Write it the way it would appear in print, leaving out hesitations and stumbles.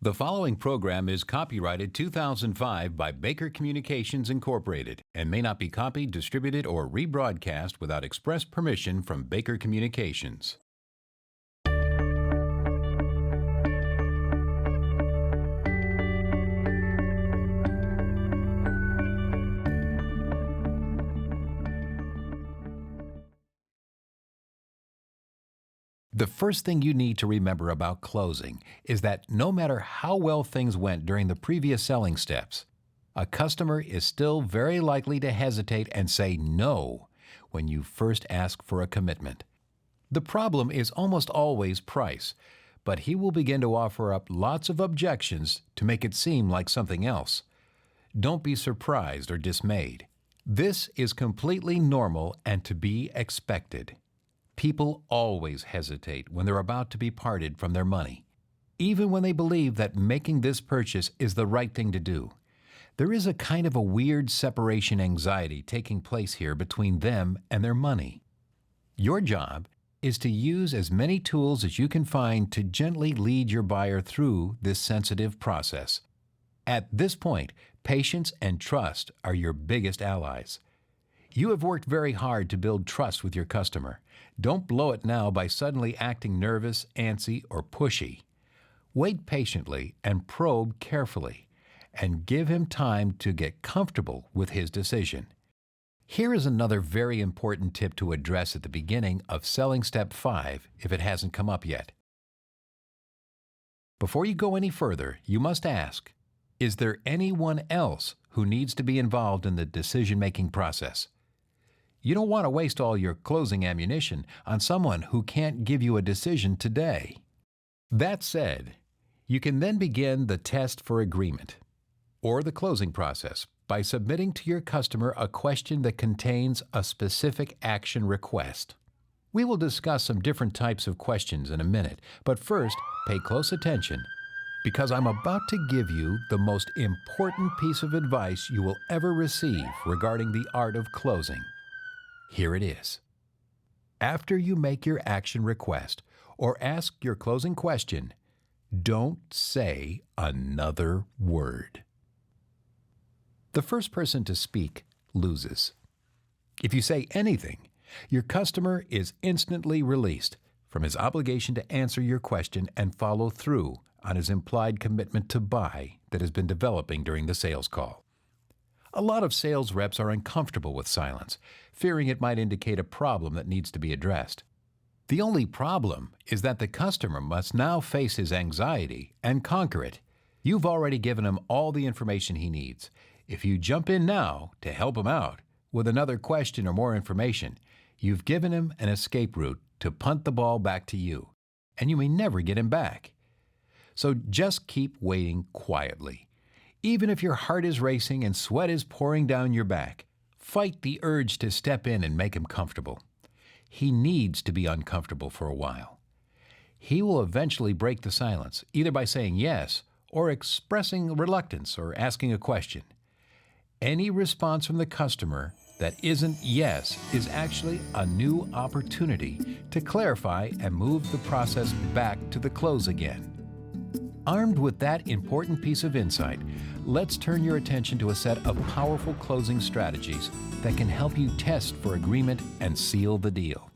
The following program is copyrighted 2005 by Baker Communications Incorporated and may not be copied, distributed, or rebroadcast without express permission from Baker Communications. The first thing you need to remember about closing is that no matter how well things went during the previous selling steps, a customer is still very likely to hesitate and say no when you first ask for a commitment. The problem is almost always price, but he will begin to offer up lots of objections to make it seem like something else. Don't be surprised or dismayed. This is completely normal and to be expected. People always hesitate when they're about to be parted from their money, even when they believe that making this purchase is the right thing to do. There is a kind of a weird separation anxiety taking place here between them and their money. Your job is to use as many tools as you can find to gently lead your buyer through this sensitive process. At this point, patience and trust are your biggest allies. You have worked very hard to build trust with your customer. Don't blow it now by suddenly acting nervous, antsy, or pushy. Wait patiently and probe carefully, and give him time to get comfortable with his decision. Here is another very important tip to address at the beginning of selling step 5 if it hasn't come up yet. Before you go any further, you must ask, is there anyone else who needs to be involved in the decision-making process? You don't want to waste all your closing ammunition on someone who can't give you a decision today. That said, you can then begin the test for agreement, or the closing process, by submitting to your customer a question that contains a specific action request. We will discuss some different types of questions in a minute, but first, pay close attention, because I'm about to give you the most important piece of advice you will ever receive regarding the art of closing. Here it is. After you make your action request or ask your closing question, don't say another word. The first person to speak loses. If you say anything, your customer is instantly released from his obligation to answer your question and follow through on his implied commitment to buy that has been developing during the sales call. A lot of sales reps are uncomfortable with silence, fearing it might indicate a problem that needs to be addressed. The only problem is that the customer must now face his anxiety and conquer it. You've already given him all the information he needs. If you jump in now to help him out with another question or more information, you've given him an escape route to punt the ball back to you, and you may never get him back. So just keep waiting quietly. Even if your heart is racing and sweat is pouring down your back, fight the urge to step in and make him comfortable. He needs to be uncomfortable for a while. He will eventually break the silence, either by saying yes or expressing reluctance or asking a question. Any response from the customer that isn't yes is actually a new opportunity to clarify and move the process back to the close again. Armed with that important piece of insight, let's turn your attention to a set of powerful closing strategies that can help you test for agreement and seal the deal.